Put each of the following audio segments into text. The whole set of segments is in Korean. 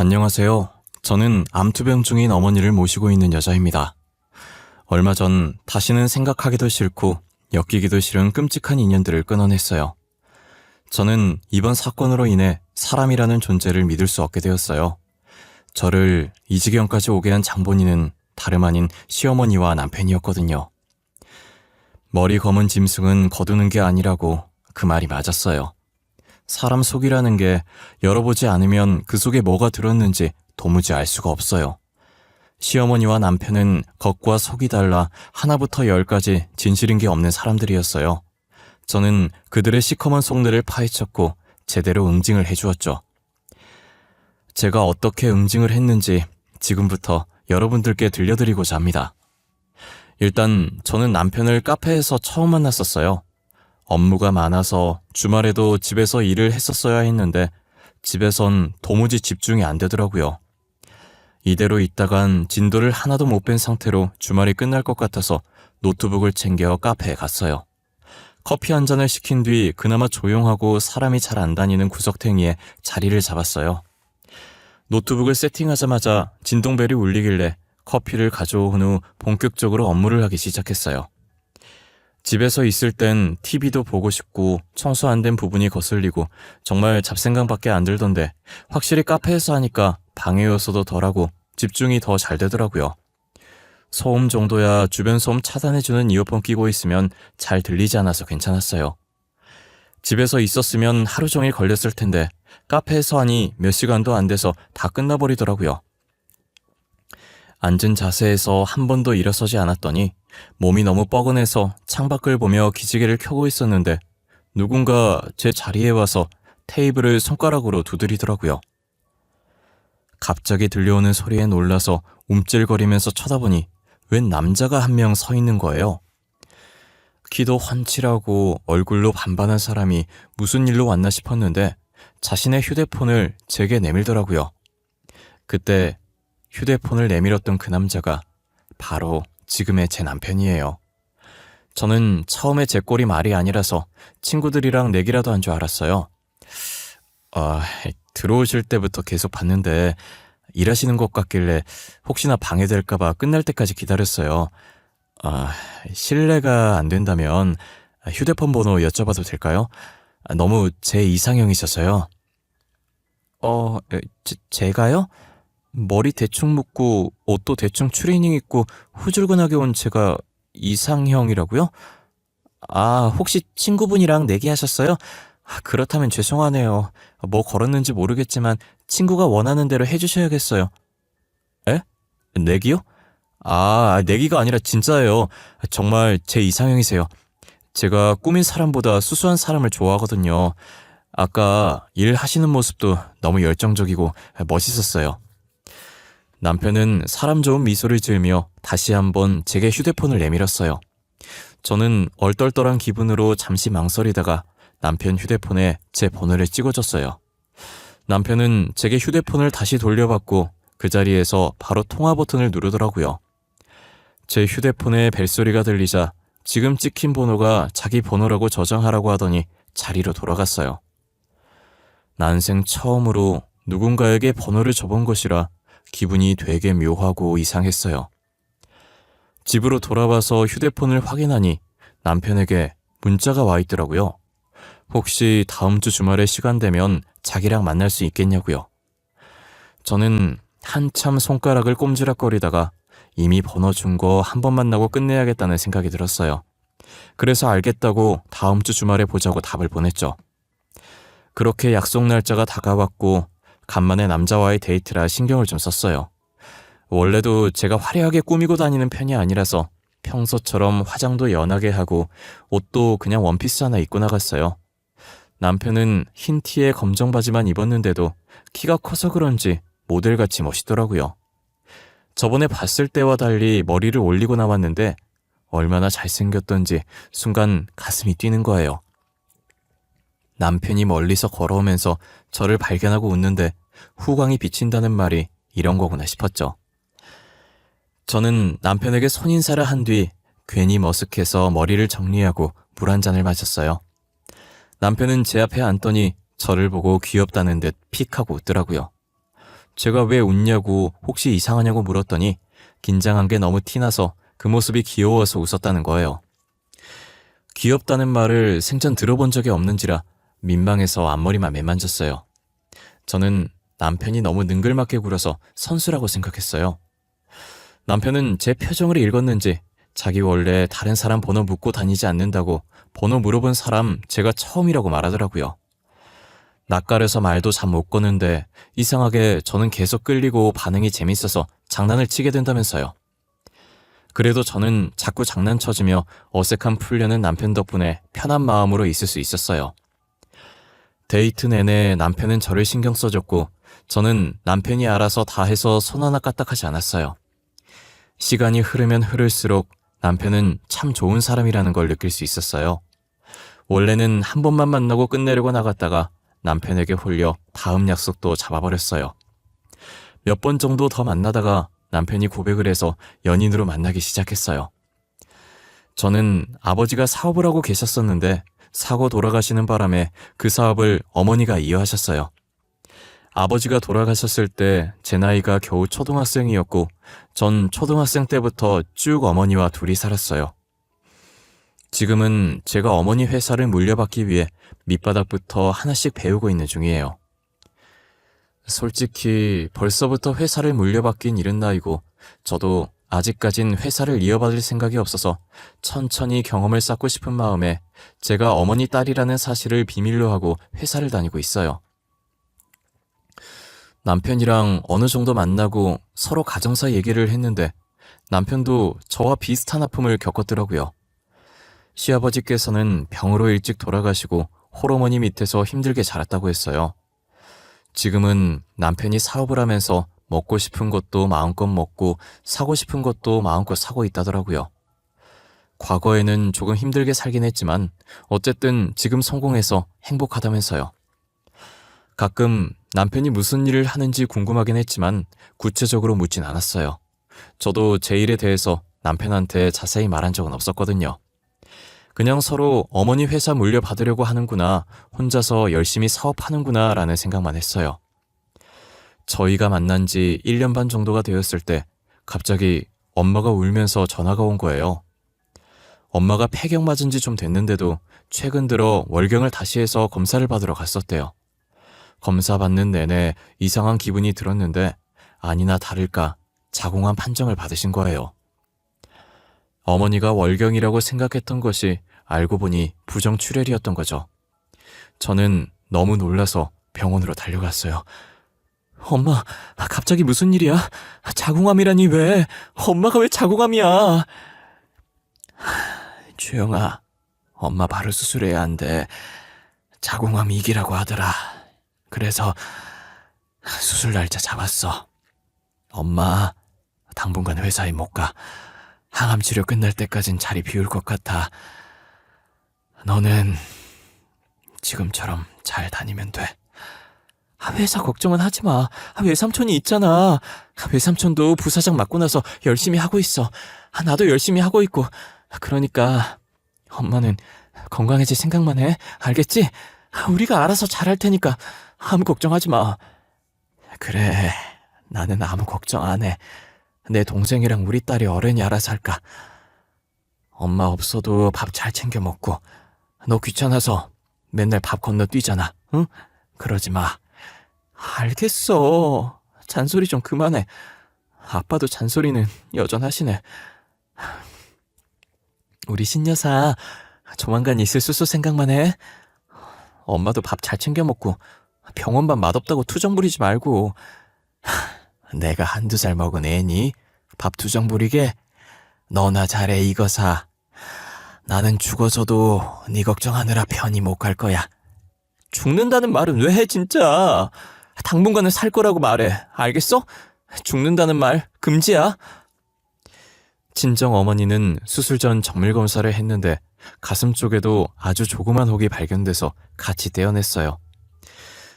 안녕하세요. 저는 암투병 중인 어머니를 모시고 있는 여자입니다. 얼마 전 다시는 생각하기도 싫고 엮이기도 싫은 끔찍한 인연들을 끊어냈어요. 저는 이번 사건으로 인해 사람이라는 존재를 믿을 수 없게 되었어요. 저를 이 지경까지 오게 한 장본인은 다름 아닌 시어머니와 남편이었거든요. 머리 검은 짐승은 거두는 게 아니라고 그 말이 맞았어요. 사람 속이라는 게 열어보지 않으면 그 속에 뭐가 들었는지 도무지 알 수가 없어요. 시어머니와 남편은 겉과 속이 달라 하나부터 열까지 진실인 게 없는 사람들이었어요. 저는 그들의 시커먼 속내를 파헤쳤고 제대로 응징을 해주었죠. 제가 어떻게 응징을 했는지 지금부터 여러분들께 들려드리고자 합니다. 일단 저는 남편을 카페에서 처음 만났었어요. 업무가 많아서 주말에도 집에서 일을 했었어야 했는데 집에선 도무지 집중이 안 되더라고요. 이대로 있다간 진도를 하나도 못 뺀 상태로 주말이 끝날 것 같아서 노트북을 챙겨 카페에 갔어요. 커피 한 잔을 시킨 뒤 그나마 조용하고 사람이 잘 안 다니는 구석탱이에 자리를 잡았어요. 노트북을 세팅하자마자 진동벨이 울리길래 커피를 가져온 후 본격적으로 업무를 하기 시작했어요. 집에서 있을 땐 TV도 보고 싶고 청소 안 된 부분이 거슬리고 정말 잡생각밖에 안 들던데 확실히 카페에서 하니까 방해 요소도 덜하고 집중이 더 잘 되더라고요. 소음 정도야 주변 소음 차단해주는 이어폰 끼고 있으면 잘 들리지 않아서 괜찮았어요. 집에서 있었으면 하루 종일 걸렸을 텐데 카페에서 하니 몇 시간도 안 돼서 다 끝나버리더라고요. 앉은 자세에서 한 번도 일어서지 않았더니 몸이 너무 뻐근해서 창밖을 보며 기지개를 켜고 있었는데 누군가 제 자리에 와서 테이블을 손가락으로 두드리더라고요. 갑자기 들려오는 소리에 놀라서 움찔거리면서 쳐다보니 웬 남자가 한 명 서 있는 거예요. 키도 훤칠하고 얼굴로 반반한 사람이 무슨 일로 왔나 싶었는데 자신의 휴대폰을 제게 내밀더라고요. 그때 휴대폰을 내밀었던 그 남자가 바로 지금의 제 남편이에요. 저는 처음에 제 꼴이 말이 아니라서 친구들이랑 내기라도 한 줄 알았어요. 들어오실 때부터 계속 봤는데 일하시는 것 같길래 혹시나 방해될까봐 끝날 때까지 기다렸어요. 실례가 안 된다면 휴대폰 번호 여쭤봐도 될까요? 너무 제 이상형이셔서요. 제가요? 머리 대충 묶고 옷도 대충 추리닝 입고 후줄근하게 온 제가 이상형이라고요? 혹시 친구분이랑 내기하셨어요? 그렇다면 죄송하네요. 뭐 걸었는지 모르겠지만 친구가 원하는 대로 해주셔야겠어요. 에? 내기요? 내기가 아니라 진짜예요. 정말 제 이상형이세요. 제가 꾸민 사람보다 수수한 사람을 좋아하거든요. 아까 일하시는 모습도 너무 열정적이고 멋있었어요. 남편은 사람 좋은 미소를 지으며 다시 한번 제게 휴대폰을 내밀었어요. 저는 얼떨떨한 기분으로 잠시 망설이다가 남편 휴대폰에 제 번호를 찍어줬어요. 남편은 제게 휴대폰을 다시 돌려받고 그 자리에서 바로 통화 버튼을 누르더라고요. 제 휴대폰에 벨소리가 들리자 지금 찍힌 번호가 자기 번호라고 저장하라고 하더니 자리로 돌아갔어요. 난생 처음으로 누군가에게 번호를 줘본 것이라 기분이 되게 묘하고 이상했어요. 집으로 돌아와서 휴대폰을 확인하니 남편에게 문자가 와 있더라고요. 혹시 다음 주 주말에 시간 되면 자기랑 만날 수 있겠냐고요. 저는 한참 손가락을 꼼지락거리다가 이미 번호 준 거 한 번 만나고 끝내야겠다는 생각이 들었어요. 그래서 알겠다고 다음 주 주말에 보자고 답을 보냈죠. 그렇게 약속 날짜가 다가왔고 간만에 남자와의 데이트라 신경을 좀 썼어요. 원래도 제가 화려하게 꾸미고 다니는 편이 아니라서 평소처럼 화장도 연하게 하고 옷도 그냥 원피스 하나 입고 나갔어요. 남편은 흰 티에 검정 바지만 입었는데도 키가 커서 그런지 모델같이 멋있더라고요. 저번에 봤을 때와 달리 머리를 올리고 나왔는데 얼마나 잘생겼던지 순간 가슴이 뛰는 거예요. 남편이 멀리서 걸어오면서 저를 발견하고 웃는데 후광이 비친다는 말이 이런 거구나 싶었죠. 저는 남편에게 손인사를 한 뒤 괜히 머쓱해서 머리를 정리하고 물 한 잔을 마셨어요. 남편은 제 앞에 앉더니 저를 보고 귀엽다는 듯 픽 하고 웃더라고요. 제가 왜 웃냐고 혹시 이상하냐고 물었더니 긴장한 게 너무 티나서 그 모습이 귀여워서 웃었다는 거예요. 귀엽다는 말을 생전 들어본 적이 없는지라 민망해서 앞머리만 매만졌어요. 저는 남편이 너무 능글맞게 굴어서 선수라고 생각했어요. 남편은 제 표정을 읽었는지 자기 원래 다른 사람 번호 묻고 다니지 않는다고 번호 물어본 사람 제가 처음이라고 말하더라고요. 낯가려서 말도 잘 못 거는데 이상하게 저는 계속 끌리고 반응이 재밌어서 장난을 치게 된다면서요. 그래도 저는 자꾸 장난쳐주며 어색함 풀려는 남편 덕분에 편한 마음으로 있을 수 있었어요. 데이트 내내 남편은 저를 신경 써줬고 저는 남편이 알아서 다 해서 손 하나 까딱하지 않았어요. 시간이 흐르면 흐를수록 남편은 참 좋은 사람이라는 걸 느낄 수 있었어요. 원래는 한 번만 만나고 끝내려고 나갔다가 남편에게 홀려 다음 약속도 잡아버렸어요. 몇 번 정도 더 만나다가 남편이 고백을 해서 연인으로 만나기 시작했어요. 저는 아버지가 사업을 하고 계셨었는데 사고 돌아가시는 바람에 그 사업을 어머니가 이어하셨어요. 아버지가 돌아가셨을 때 제 나이가 겨우 초등학생이었고 전 초등학생 때부터 쭉 어머니와 둘이 살았어요. 지금은 제가 어머니 회사를 물려받기 위해 밑바닥부터 하나씩 배우고 있는 중이에요. 솔직히 벌써부터 회사를 물려받긴 이른 나이고 저도 아직까진 회사를 이어받을 생각이 없어서 천천히 경험을 쌓고 싶은 마음에 제가 어머니 딸이라는 사실을 비밀로 하고 회사를 다니고 있어요. 남편이랑 어느 정도 만나고 서로 가정사 얘기를 했는데 남편도 저와 비슷한 아픔을 겪었더라고요. 시아버지께서는 병으로 일찍 돌아가시고 홀어머니 밑에서 힘들게 자랐다고 했어요. 지금은 남편이 사업을 하면서 먹고 싶은 것도 마음껏 먹고 사고 싶은 것도 마음껏 사고 있다더라고요. 과거에는 조금 힘들게 살긴 했지만 어쨌든 지금 성공해서 행복하다면서요. 가끔 남편이 무슨 일을 하는지 궁금하긴 했지만 구체적으로 묻진 않았어요. 저도 제 일에 대해서 남편한테 자세히 말한 적은 없었거든요. 그냥 서로 어머니 회사 물려받으려고 하는구나, 혼자서 열심히 사업하는구나 라는 생각만 했어요. 저희가 만난 지 1년 반 정도가 되었을 때 갑자기 엄마가 울면서 전화가 온 거예요. 엄마가 폐경 맞은 지 좀 됐는데도 최근 들어 월경을 다시 해서 검사를 받으러 갔었대요. 검사 받는 내내 이상한 기분이 들었는데 아니나 다를까 자궁암 판정을 받으신 거예요. 어머니가 월경이라고 생각했던 것이 알고 보니 부정출혈이었던 거죠. 저는 너무 놀라서 병원으로 달려갔어요. 엄마, 갑자기 무슨 일이야? 자궁암이라니 왜? 엄마가 왜 자궁암이야? 주영아, 엄마 바로 수술해야 한대. 자궁암 2기라고 하더라. 그래서 수술 날짜 잡았어. 엄마, 당분간 회사에 못 가. 항암 치료 끝날 때까진 자리 비울 것 같아. 너는 지금처럼 잘 다니면 돼. 회사 걱정은 하지 마. 외삼촌이 있잖아. 외삼촌도 부사장 맡고 나서 열심히 하고 있어. 나도 열심히 하고 있고. 그러니까 엄마는 건강해질 생각만 해. 알겠지? 우리가 알아서 잘할 테니까 아무 걱정하지 마. 그래, 나는 아무 걱정 안 해. 내 동생이랑 우리 딸이 어른이 알아서 할까. 엄마 없어도 밥 잘 챙겨 먹고. 너 귀찮아서 맨날 밥 건너뛰잖아. 응? 그러지 마. 알겠어. 잔소리 좀 그만해. 아빠도 잔소리는 여전하시네. 우리 신여사 조만간 있을 수소 생각만 해. 엄마도 밥 잘 챙겨 먹고 병원밥 맛없다고 투정 부리지 말고. 내가 한두 살 먹은 애니? 밥 투정 부리게? 너나 잘해 이거사. 나는 죽어서도 네 걱정하느라 편히 못 갈 거야. 죽는다는 말은 왜 해 진짜. 당분간은 살 거라고 말해. 알겠어? 죽는다는 말 금지야. 친정 어머니는 수술 전 정밀 검사를 했는데 가슴 쪽에도 아주 조그만 혹이 발견돼서 같이 떼어냈어요.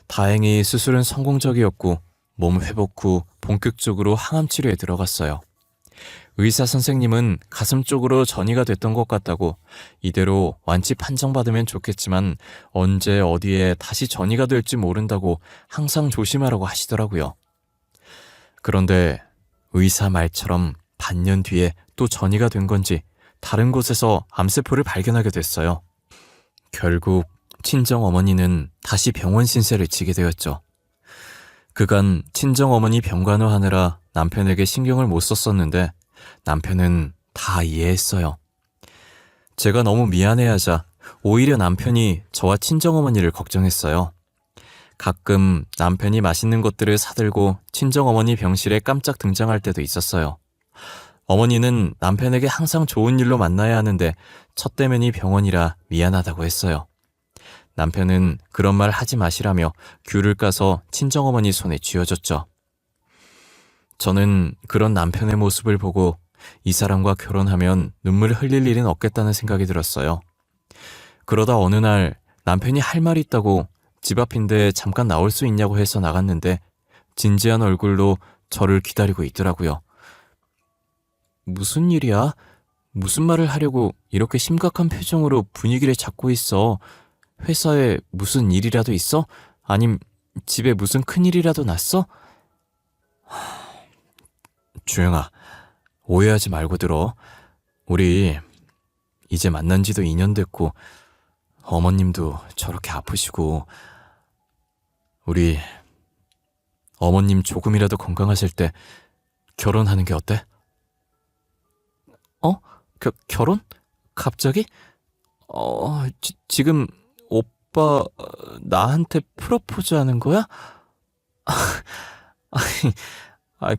다행히 수술은 성공적이었고 몸 회복 후 본격적으로 항암 치료에 들어갔어요. 의사 선생님은 가슴 쪽으로 전이가 됐던 것 같다고 이대로 완치 판정받으면 좋겠지만 언제 어디에 다시 전이가 될지 모른다고 항상 조심하라고 하시더라고요. 그런데 의사 말처럼 반년 뒤에 또 전이가 된 건지 다른 곳에서 암세포를 발견하게 됐어요. 결국 친정어머니는 다시 병원 신세를 지게 되었죠. 그간 친정어머니 병간호하느라 남편에게 신경을 못 썼었는데 남편은 다 이해했어요. 제가 너무 미안해하자 오히려 남편이 저와 친정어머니를 걱정했어요. 가끔 남편이 맛있는 것들을 사들고 친정어머니 병실에 깜짝 등장할 때도 있었어요. 어머니는 남편에게 항상 좋은 일로 만나야 하는데 첫 대면이 병원이라 미안하다고 했어요. 남편은 그런 말 하지 마시라며 귤을 까서 친정어머니 손에 쥐어줬죠. 저는 그런 남편의 모습을 보고 이 사람과 결혼하면 눈물 흘릴 일은 없겠다는 생각이 들었어요. 그러다 어느 날 남편이 할 말이 있다고 집 앞인데 잠깐 나올 수 있냐고 해서 나갔는데 진지한 얼굴로 저를 기다리고 있더라고요. 무슨 일이야? 무슨 말을 하려고 이렇게 심각한 표정으로 분위기를 잡고 있어? 회사에 무슨 일이라도 있어? 아님 집에 무슨 큰일이라도 났어? 주영아, 오해하지 말고 들어. 우리 이제 만난 지도 2년 됐고 어머님도 저렇게 아프시고 우리 어머님 조금이라도 건강하실 때 결혼하는 게 어때? 결혼? 갑자기? 지금 오빠 나한테 프로포즈 하는 거야?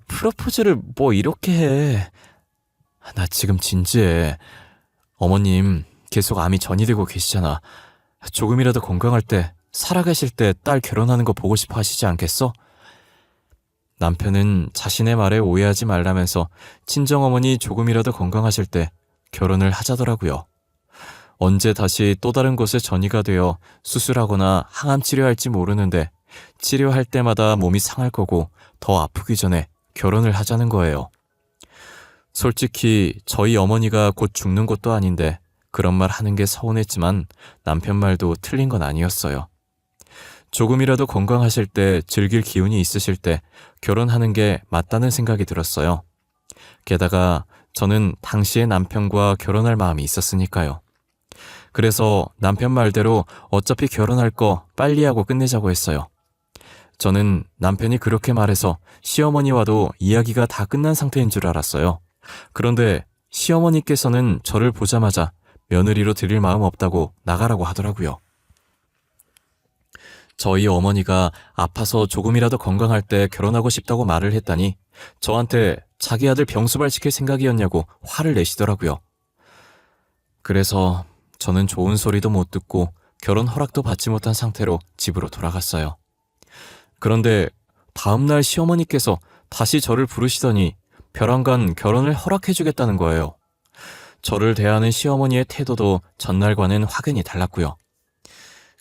프로포즈를 뭐 이렇게 해. 나 지금 진지해. 어머님 계속 암이 전이되고 계시잖아. 조금이라도 건강할 때, 살아계실 때 딸 결혼하는 거 보고 싶어 하시지 않겠어? 남편은 자신의 말에 오해하지 말라면서 친정어머니 조금이라도 건강하실 때 결혼을 하자더라고요. 언제 다시 또 다른 곳에 전이가 되어 수술하거나 항암 치료할지 모르는데 치료할 때마다 몸이 상할 거고 더 아프기 전에 결혼을 하자는 거예요. 솔직히 저희 어머니가 곧 죽는 것도 아닌데 그런 말 하는 게 서운했지만 남편 말도 틀린 건 아니었어요. 조금이라도 건강하실 때, 즐길 기운이 있으실 때 결혼하는 게 맞다는 생각이 들었어요. 게다가 저는 당시에 남편과 결혼할 마음이 있었으니까요. 그래서 남편 말대로 어차피 결혼할 거 빨리 하고 끝내자고 했어요. 저는 남편이 그렇게 말해서 시어머니와도 이야기가 다 끝난 상태인 줄 알았어요. 그런데 시어머니께서는 저를 보자마자 며느리로 드릴 마음 없다고 나가라고 하더라고요. 저희 어머니가 아파서 조금이라도 건강할 때 결혼하고 싶다고 말을 했다니 저한테 자기 아들 병수발 시킬 생각이었냐고 화를 내시더라고요. 그래서 저는 좋은 소리도 못 듣고 결혼 허락도 받지 못한 상태로 집으로 돌아갔어요. 그런데 다음날 시어머니께서 다시 저를 부르시더니 벼랑간 결혼을 허락해주겠다는 거예요. 저를 대하는 시어머니의 태도도 전날과는 확연히 달랐고요.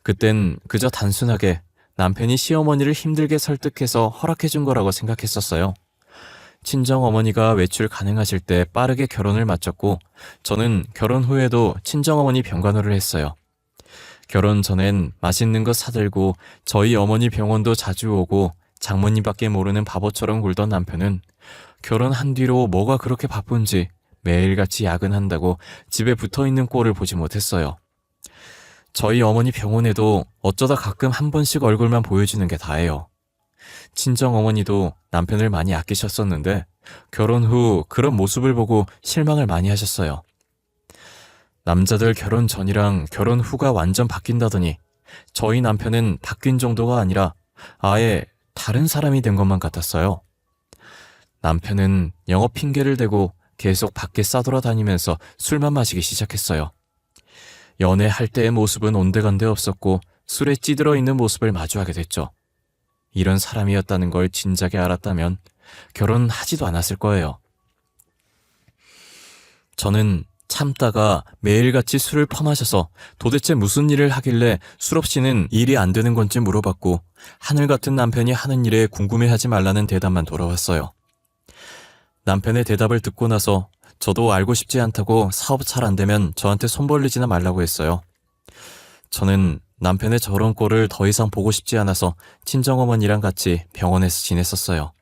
그땐 그저 단순하게 남편이 시어머니를 힘들게 설득해서 허락해준 거라고 생각했었어요. 친정어머니가 외출 가능하실 때 빠르게 결혼을 마쳤고 저는 결혼 후에도 친정어머니 병간호를 했어요. 결혼 전엔 맛있는 거 사들고 저희 어머니 병원도 자주 오고 장모님밖에 모르는 바보처럼 굴던 남편은 결혼한 뒤로 뭐가 그렇게 바쁜지 매일같이 야근한다고 집에 붙어있는 꼴을 보지 못했어요. 저희 어머니 병원에도 어쩌다 가끔 한 번씩 얼굴만 보여주는 게 다예요. 친정어머니도 남편을 많이 아끼셨었는데 결혼 후 그런 모습을 보고 실망을 많이 하셨어요. 남자들 결혼 전이랑 결혼 후가 완전 바뀐다더니 저희 남편은 바뀐 정도가 아니라 아예 다른 사람이 된 것만 같았어요. 남편은 영업 핑계를 대고 계속 밖에 싸돌아다니면서 술만 마시기 시작했어요. 연애할 때의 모습은 온데간데 없었고 술에 찌들어 있는 모습을 마주하게 됐죠. 이런 사람이었다는 걸 진작에 알았다면 결혼하지도 않았을 거예요. 저는 참다가 매일같이 술을 퍼마셔서 도대체 무슨 일을 하길래 술 없이는 일이 안 되는 건지 물어봤고 하늘 같은 남편이 하는 일에 궁금해하지 말라는 대답만 돌아왔어요. 남편의 대답을 듣고 나서 저도 알고 싶지 않다고 사업 잘 안 되면 저한테 손 벌리지나 말라고 했어요. 저는 남편의 저런 꼴을 더 이상 보고 싶지 않아서 친정어머니랑 같이 병원에서 지냈었어요.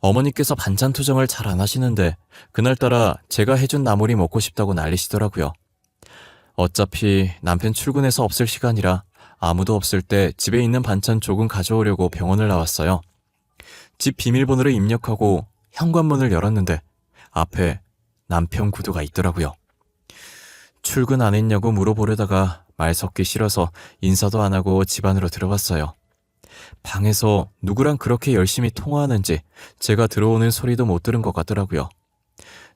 어머니께서 반찬 투정을 잘 안 하시는데 그날따라 제가 해준 나물이 먹고 싶다고 난리시더라고요. 어차피 남편 출근해서 없을 시간이라 아무도 없을 때 집에 있는 반찬 조금 가져오려고 병원을 나왔어요. 집 비밀번호를 입력하고 현관문을 열었는데 앞에 남편 구두가 있더라고요. 출근 안 했냐고 물어보려다가 말 섞기 싫어서 인사도 안 하고 집 안으로 들어갔어요. 방에서 누구랑 그렇게 열심히 통화하는지 제가 들어오는 소리도 못 들은 것 같더라고요.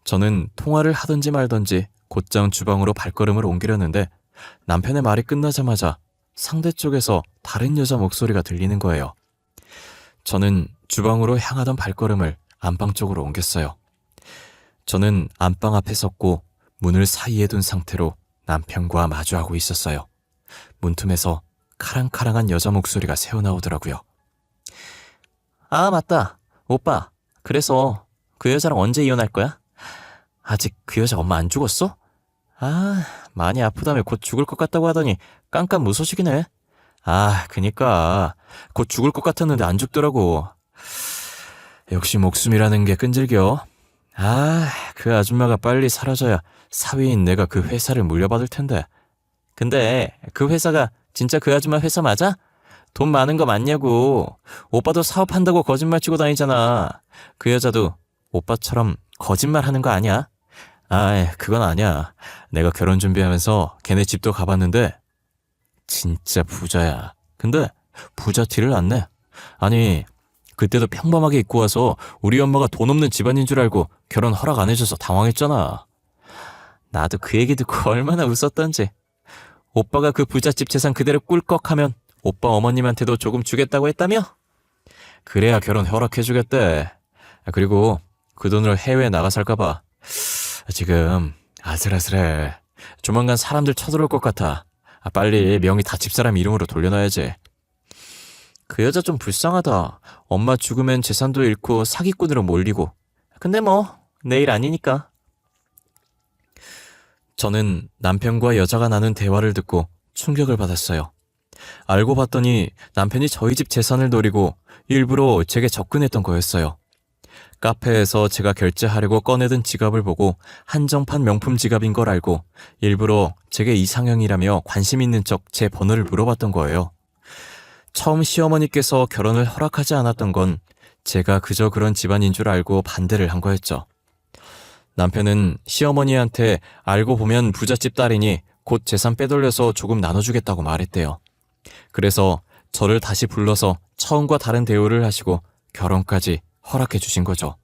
저는 통화를 하든지 말든지 곧장 주방으로 발걸음을 옮기려는데 남편의 말이 끝나자마자 상대 쪽에서 다른 여자 목소리가 들리는 거예요. 저는 주방으로 향하던 발걸음을 안방 쪽으로 옮겼어요. 저는 안방 앞에 섰고 문을 사이에 둔 상태로 남편과 마주하고 있었어요. 문틈에서 카랑카랑한 여자 목소리가 새어나오더라고요. 아, 맞다. 오빠, 그래서 그 여자랑 언제 이혼할 거야? 아직 그 여자 엄마 안 죽었어? 아, 많이 아프다며 곧 죽을 것 같다고 하더니 깜깜무소식이네. 아, 그니까 곧 죽을 것 같았는데 안 죽더라고. 역시 목숨이라는 게 끈질겨. 아, 그 아줌마가 빨리 사라져야 사위인 내가 그 회사를 물려받을 텐데. 근데 그 회사가 진짜 그 아줌마 회사 맞아? 돈 많은 거 맞냐고. 오빠도 사업한다고 거짓말 치고 다니잖아. 그 여자도 오빠처럼 거짓말 하는 거 아니야? 아, 그건 아니야. 내가 결혼 준비하면서 걔네 집도 가봤는데 진짜 부자야. 근데 부자 티를 안 내. 아니, 그때도 평범하게 입고 와서 우리 엄마가 돈 없는 집안인 줄 알고 결혼 허락 안 해줘서 당황했잖아. 나도 그 얘기 듣고 얼마나 웃었던지. 오빠가 그 부잣집 재산 그대로 꿀꺽하면 오빠 어머님한테도 조금 주겠다고 했다며? 그래야 결혼 허락해주겠대. 그리고 그 돈으로 해외에 나가 살까봐 지금 아슬아슬해. 조만간 사람들 쳐들어올 것 같아. 빨리 명의 다 집사람 이름으로 돌려놔야지. 그 여자 좀 불쌍하다. 엄마 죽으면 재산도 잃고 사기꾼으로 몰리고. 근데 뭐 내일 아니니까. 저는 남편과 여자가 나눈 대화를 듣고 충격을 받았어요. 알고 봤더니 남편이 저희 집 재산을 노리고 일부러 제게 접근했던 거였어요. 카페에서 제가 결제하려고 꺼내든 지갑을 보고 한정판 명품 지갑인 걸 알고 일부러 제게 이상형이라며 관심 있는 척 제 번호를 물어봤던 거예요. 처음 시어머니께서 결혼을 허락하지 않았던 건 제가 그저 그런 집안인 줄 알고 반대를 한 거였죠. 남편은 시어머니한테 알고 보면 부잣집 딸이니 곧 재산 빼돌려서 조금 나눠주겠다고 말했대요. 그래서 저를 다시 불러서 처음과 다른 대우를 하시고 결혼까지 허락해 주신 거죠.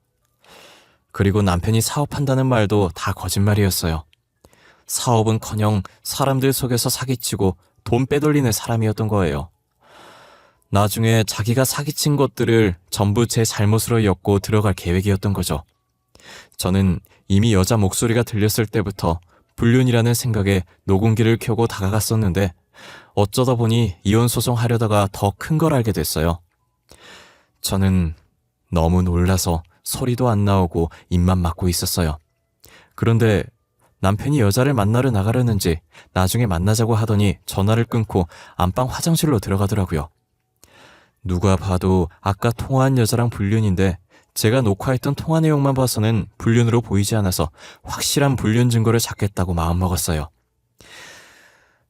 그리고 남편이 사업한다는 말도 다 거짓말이었어요. 사업은커녕 사람들 속에서 사기치고 돈 빼돌리는 사람이었던 거예요. 나중에 자기가 사기친 것들을 전부 제 잘못으로 엮고 들어갈 계획이었던 거죠. 저는 이미 여자 목소리가 들렸을 때부터 불륜이라는 생각에 녹음기를 켜고 다가갔었는데 어쩌다 보니 이혼 소송하려다가 더 큰 걸 알게 됐어요. 저는 너무 놀라서 소리도 안 나오고 입만 막고 있었어요. 그런데 남편이 여자를 만나러 나가려는지 나중에 만나자고 하더니 전화를 끊고 안방 화장실로 들어가더라고요. 누가 봐도 아까 통화한 여자랑 불륜인데 제가 녹화했던 통화 내용만 봐서는 불륜으로 보이지 않아서 확실한 불륜 증거를 찾겠다고 마음먹었어요.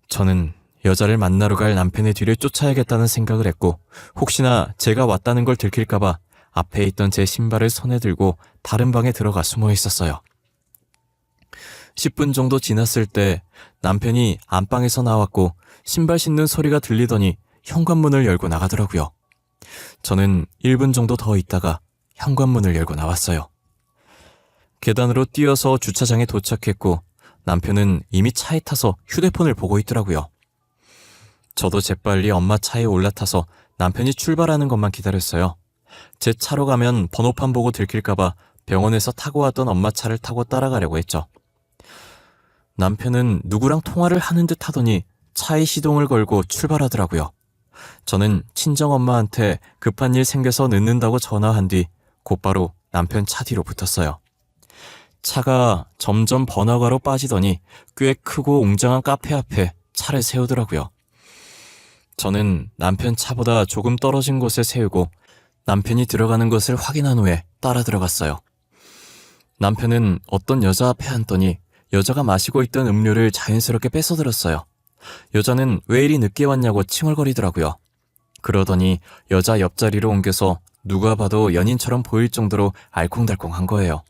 저는 여자를 만나러 갈 남편의 뒤를 쫓아야겠다는 생각을 했고 혹시나 제가 왔다는 걸 들킬까봐 앞에 있던 제 신발을 손에 들고 다른 방에 들어가 숨어 있었어요. 10분 정도 지났을 때 남편이 안방에서 나왔고 신발 신는 소리가 들리더니 현관문을 열고 나가더라고요. 저는 1분 정도 더 있다가 현관문을 열고 나왔어요. 계단으로 뛰어서 주차장에 도착했고 남편은 이미 차에 타서 휴대폰을 보고 있더라고요. 저도 재빨리 엄마 차에 올라타서 남편이 출발하는 것만 기다렸어요. 제 차로 가면 번호판 보고 들킬까봐 병원에서 타고 왔던 엄마 차를 타고 따라가려고 했죠. 남편은 누구랑 통화를 하는 듯 하더니 차에 시동을 걸고 출발하더라고요. 저는 친정엄마한테 급한 일 생겨서 늦는다고 전화한 뒤 곧바로 남편 차 뒤로 붙었어요. 차가 점점 번화가로 빠지더니 꽤 크고 웅장한 카페 앞에 차를 세우더라고요. 저는 남편 차보다 조금 떨어진 곳에 세우고 남편이 들어가는 것을 확인한 후에 따라 들어갔어요. 남편은 어떤 여자 앞에 앉더니 여자가 마시고 있던 음료를 자연스럽게 뺏어들었어요. 여자는 왜 이리 늦게 왔냐고 칭얼거리더라고요. 그러더니 여자 옆자리로 옮겨서 누가 봐도 연인처럼 보일 정도로 알콩달콩한 거예요.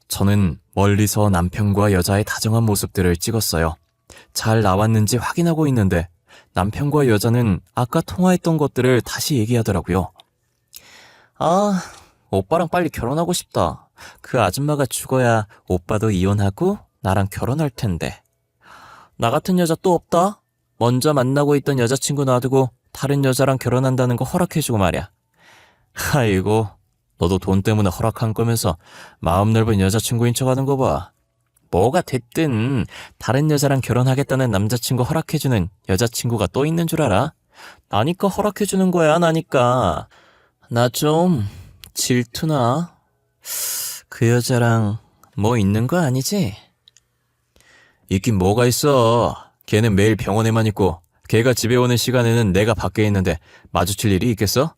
저는 멀리서 남편과 여자의 다정한 모습들을 찍었어요. 잘 나왔는지 확인하고 있는데 남편과 여자는 아까 통화했던 것들을 다시 얘기하더라고요. 아, 오빠랑 빨리 결혼하고 싶다. 그 아줌마가 죽어야 오빠도 이혼하고 나랑 결혼할 텐데. 나 같은 여자 또 없다? 먼저 만나고 있던 여자친구 놔두고 다른 여자랑 결혼한다는 거 허락해주고 말이야. 아이고, 너도 돈 때문에 허락한 거면서 마음 넓은 여자친구인 척하는 거 봐. 뭐가 됐든 다른 여자랑 결혼하겠다는 남자친구 허락해주는 여자친구가 또 있는 줄 알아? 나니까 허락해주는 거야, 나니까. 나 좀 질투나? 그 여자랑 뭐 있는 거 아니지? 있긴 뭐가 있어. 걔는 매일 병원에만 있고 걔가 집에 오는 시간에는 내가 밖에 있는데 마주칠 일이 있겠어?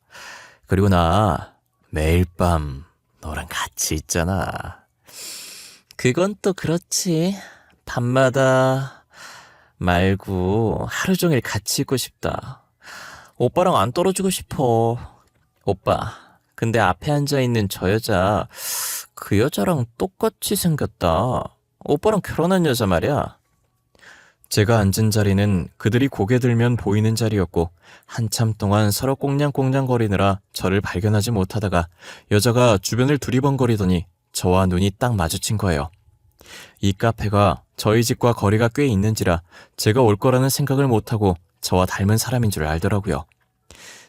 그리고 나 매일 밤 너랑 같이 있잖아. 그건 또 그렇지. 밤마다 말고 하루 종일 같이 있고 싶다. 오빠랑 안 떨어지고 싶어. 오빠, 근데 앞에 앉아있는 저 여자, 그 여자랑 똑같이 생겼다. 오빠랑 결혼한 여자 말이야. 제가 앉은 자리는 그들이 고개 들면 보이는 자리였고 한참 동안 서로 꽁냥꽁냥거리느라 저를 발견하지 못하다가 여자가 주변을 두리번거리더니 저와 눈이 딱 마주친 거예요. 이 카페가 저희 집과 거리가 꽤 있는지라 제가 올 거라는 생각을 못하고 저와 닮은 사람인 줄 알더라고요.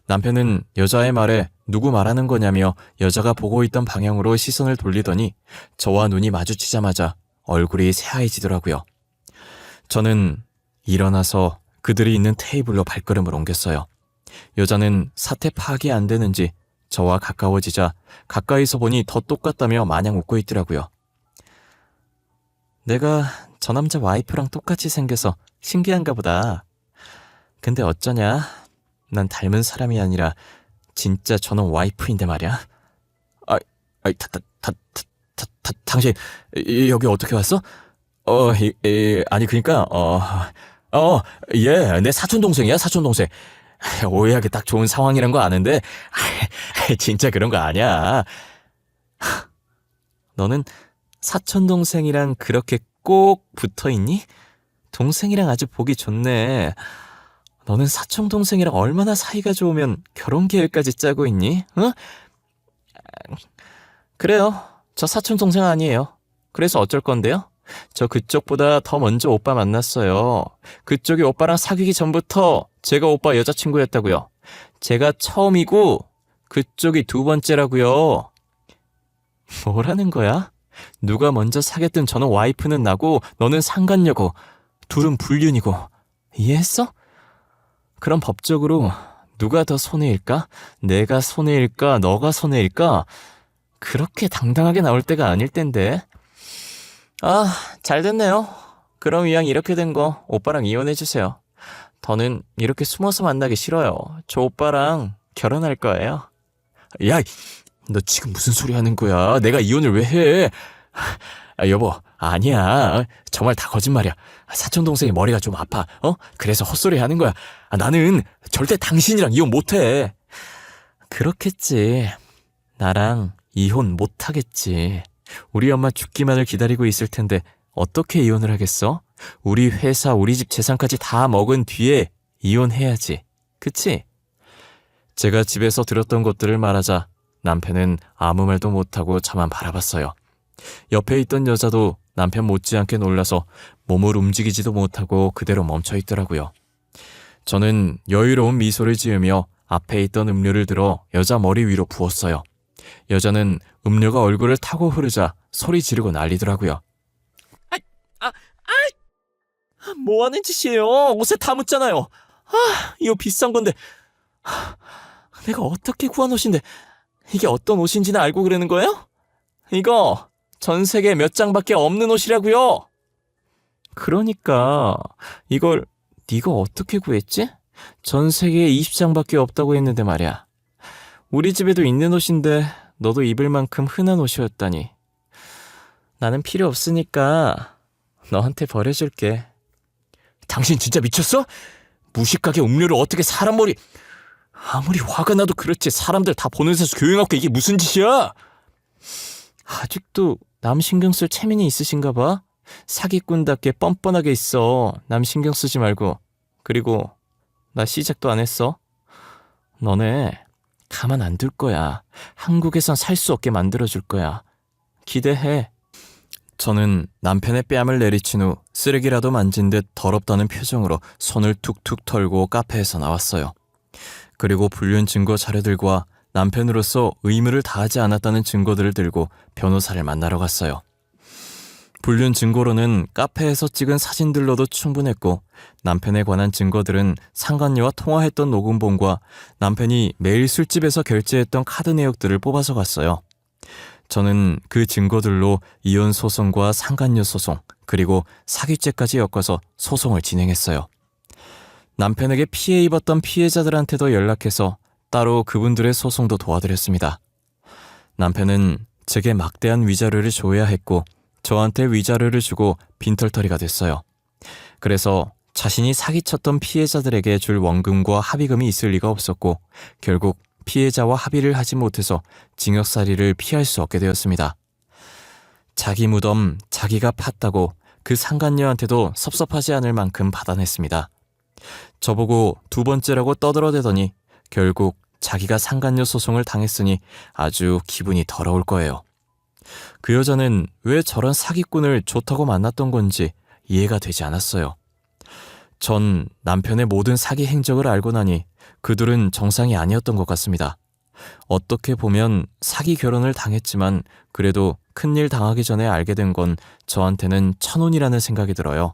남편은 여자의 말에 누구 말하는 거냐며 여자가 보고 있던 방향으로 시선을 돌리더니 저와 눈이 마주치자마자 얼굴이 새하얘지더라고요. 저는 일어나서 그들이 있는 테이블로 발걸음을 옮겼어요. 여자는 사태 파악이 안 되는지 저와 가까워지자 가까이서 보니 더 똑같다며 마냥 웃고 있더라고요. 내가 저 남자 와이프랑 똑같이 생겨서 신기한가 보다. 근데 어쩌냐? 난 닮은 사람이 아니라 진짜 저놈 와이프인데 말이야. 당신 여기 어떻게 왔어? 아니 그러니까 내 사촌 동생이야, 사촌 동생. 오해하기 딱 좋은 상황이란 거 아는데 진짜 그런 거 아니야. 너는 사촌 동생이랑 그렇게 꼭 붙어 있니? 동생이랑 아주 보기 좋네. 너는 사촌 동생이랑 얼마나 사이가 좋으면 결혼 계획까지 짜고 있니? 응? 그래요. 저 사촌 동생 아니에요. 그래서 어쩔 건데요? 저 그쪽보다 더 먼저 오빠 만났어요. 그쪽이 오빠랑 사귀기 전부터 제가 오빠 여자친구였다고요. 제가 처음이고 그쪽이 두 번째라고요. 뭐라는 거야? 누가 먼저 사귀었든 저는 와이프는 나고 너는 상간녀고 둘은 불륜이고. 이해했어? 그럼 법적으로 누가 더 손해일까? 내가 손해일까? 너가 손해일까? 그렇게 당당하게 나올 때가 아닐 텐데. 아, 잘 됐네요. 그럼 이왕 이렇게 된 거 오빠랑 이혼해주세요. 더는 이렇게 숨어서 만나기 싫어요. 저 오빠랑 결혼할 거예요. 야, 너 지금 무슨 소리 하는 거야? 내가 이혼을 왜 해? 여보, 아니야. 정말 다 거짓말이야. 사촌동생이 머리가 좀 아파. 그래서 헛소리 하는 거야. 나는 절대 당신이랑 이혼 못해. 그렇겠지. 나랑 이혼 못하겠지. 우리 엄마 죽기만을 기다리고 있을 텐데 어떻게 이혼을 하겠어? 우리 회사, 우리 집 재산까지 다 먹은 뒤에 이혼해야지. 그치? 제가 집에서 들었던 것들을 말하자 남편은 아무 말도 못하고 저만 바라봤어요. 옆에 있던 여자도 남편 못지않게 놀라서 몸을 움직이지도 못하고 그대로 멈춰 있더라고요. 저는 여유로운 미소를 지으며 앞에 있던 음료를 들어 여자 머리 위로 부었어요. 여자는 음료가 얼굴을 타고 흐르자 소리 지르고 난리더라고요. 뭐 하는 짓이에요? 옷에 다 묻잖아요. 이거 비싼 건데. 내가 어떻게 구한 옷인데 이게 어떤 옷인지는 알고 그러는 거예요? 이거 전 세계에 몇 장밖에 없는 옷이라고요. 그러니까 이걸 네가 어떻게 구했지? 전 세계에 20장밖에 없다고 했는데 말이야. 우리 집에도 있는 옷인데 너도 입을 만큼 흔한 옷이었다니. 나는 필요 없으니까 너한테 버려줄게. 당신 진짜 미쳤어? 무식하게 음료를 어떻게 사람 머리... 아무리 화가 나도 그렇지 사람들 다 보는 데서 교양없게 이게 무슨 짓이야? 아직도 남 신경 쓸 체면이 있으신가 봐. 사기꾼답게 뻔뻔하게 있어. 남 신경 쓰지 말고. 그리고 나 시작도 안 했어. 너네 가만 안 둘 거야. 한국에선 살 수 없게 만들어줄 거야. 기대해. 저는 남편의 뺨을 내리친 후 쓰레기라도 만진 듯 더럽다는 표정으로 손을 툭툭 털고 카페에서 나왔어요. 그리고 불륜 증거 자료들과 남편으로서 의무를 다하지 않았다는 증거들을 들고 변호사를 만나러 갔어요. 불륜 증거로는 카페에서 찍은 사진들로도 충분했고 남편에 관한 증거들은 상간녀와 통화했던 녹음본과 남편이 매일 술집에서 결제했던 카드 내역들을 뽑아서 갔어요. 저는 그 증거들로 이혼 소송과 상간녀 소송 그리고 사기죄까지 엮어서 소송을 진행했어요. 남편에게 피해 입었던 피해자들한테도 연락해서 따로 그분들의 소송도 도와드렸습니다. 남편은 제게 막대한 위자료를 줘야 했고 저한테 위자료를 주고 빈털터리가 됐어요. 그래서 자신이 사기쳤던 피해자들에게 줄 원금과 합의금이 있을 리가 없었고 결국 피해자와 합의를 하지 못해서 징역살이를 피할 수 없게 되었습니다. 자기 무덤 자기가 팠다고 그 상간녀한테도 섭섭하지 않을 만큼 받아냈습니다. 저보고 두 번째라고 떠들어대더니 결국 자기가 상간녀 소송을 당했으니 아주 기분이 더러울 거예요. 그 여자는 왜 저런 사기꾼을 좋다고 만났던 건지 이해가 되지 않았어요. 전 남편의 모든 사기 행적을 알고 나니 그들은 정상이 아니었던 것 같습니다. 어떻게 보면 사기 결혼을 당했지만 그래도 큰일 당하기 전에 알게 된 건 저한테는 천운이라는 생각이 들어요.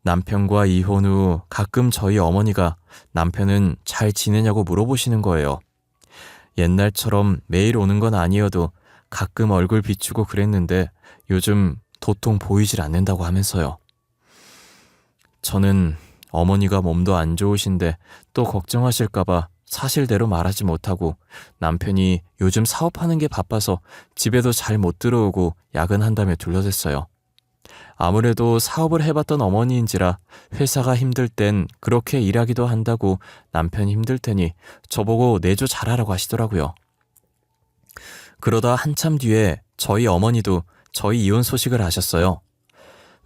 남편과 이혼 후 가끔 저희 어머니가 남편은 잘 지내냐고 물어보시는 거예요. 옛날처럼 매일 오는 건 아니어도 가끔 얼굴 비추고 그랬는데 요즘 도통 보이질 않는다고 하면서요. 저는 어머니가 몸도 안 좋으신데 또 걱정하실까봐 사실대로 말하지 못하고 남편이 요즘 사업하는 게 바빠서 집에도 잘 못 들어오고 야근한다며 둘러댔어요. 아무래도 사업을 해봤던 어머니인지라 회사가 힘들 땐 그렇게 일하기도 한다고 남편이 힘들 테니 저보고 내조 잘하라고 하시더라고요. 그러다 한참 뒤에 저희 어머니도 저희 이혼 소식을 아셨어요.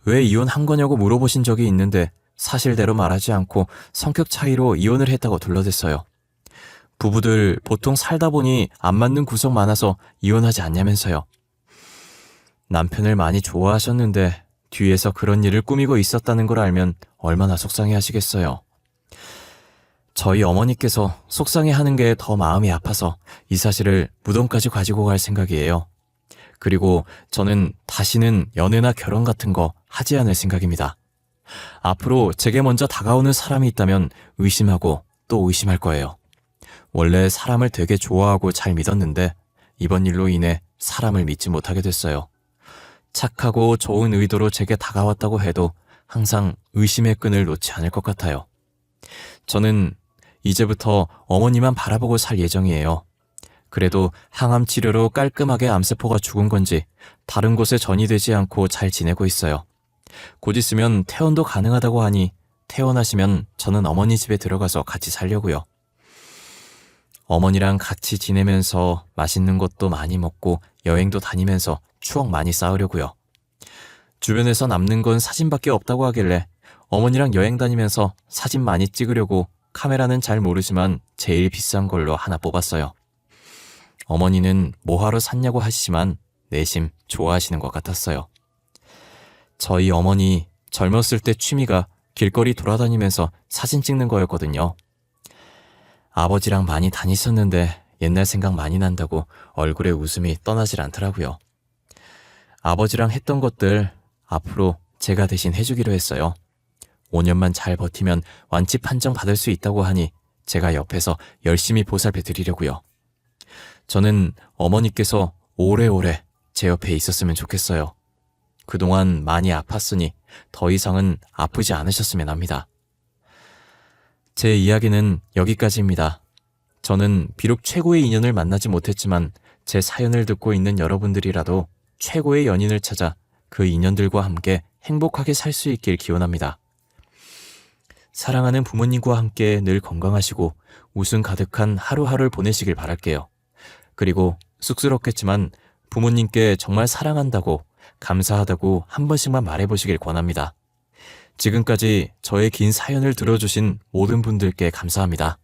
왜 이혼한 거냐고 물어보신 적이 있는데 사실대로 말하지 않고 성격 차이로 이혼을 했다고 둘러댔어요. 부부들 보통 살다 보니 안 맞는 구석 많아서 이혼하지 않냐면서요. 남편을 많이 좋아하셨는데 뒤에서 그런 일을 꾸미고 있었다는 걸 알면 얼마나 속상해 하시겠어요. 저희 어머니께서 속상해하는 게 더 마음이 아파서 이 사실을 무덤까지 가지고 갈 생각이에요. 그리고 저는 다시는 연애나 결혼 같은 거 하지 않을 생각입니다. 앞으로 제게 먼저 다가오는 사람이 있다면 의심하고 또 의심할 거예요. 원래 사람을 되게 좋아하고 잘 믿었는데 이번 일로 인해 사람을 믿지 못하게 됐어요. 착하고 좋은 의도로 제게 다가왔다고 해도 항상 의심의 끈을 놓지 않을 것 같아요. 저는 이제부터 어머니만 바라보고 살 예정이에요. 그래도 항암 치료로 깔끔하게 암세포가 죽은 건지 다른 곳에 전이되지 않고 잘 지내고 있어요. 곧 있으면 퇴원도 가능하다고 하니 퇴원하시면 저는 어머니 집에 들어가서 같이 살려고요. 어머니랑 같이 지내면서 맛있는 것도 많이 먹고 여행도 다니면서 추억 많이 쌓으려고요. 주변에서 남는 건 사진밖에 없다고 하길래 어머니랑 여행 다니면서 사진 많이 찍으려고 카메라는 잘 모르지만 제일 비싼 걸로 하나 뽑았어요. 어머니는 뭐하러 샀냐고 하시지만 내심 좋아하시는 것 같았어요. 저희 어머니 젊었을 때 취미가 길거리 돌아다니면서 사진 찍는 거였거든요. 아버지랑 많이 다니셨는데 옛날 생각 많이 난다고 얼굴에 웃음이 떠나질 않더라고요. 아버지랑 했던 것들 앞으로 제가 대신 해주기로 했어요. 5년만 잘 버티면 완치 판정 받을 수 있다고 하니 제가 옆에서 열심히 보살펴 드리려고요. 저는 어머니께서 오래오래 제 옆에 있었으면 좋겠어요. 그동안 많이 아팠으니 더 이상은 아프지 않으셨으면 합니다. 제 이야기는 여기까지입니다. 저는 비록 최고의 인연을 만나지 못했지만 제 사연을 듣고 있는 여러분들이라도 최고의 연인을 찾아 그 인연들과 함께 행복하게 살 수 있길 기원합니다. 사랑하는 부모님과 함께 늘 건강하시고 웃음 가득한 하루하루를 보내시길 바랄게요. 그리고 쑥스럽겠지만 부모님께 정말 사랑한다고, 감사하다고 한 번씩만 말해보시길 권합니다. 지금까지 저의 긴 사연을 들어주신 모든 분들께 감사합니다.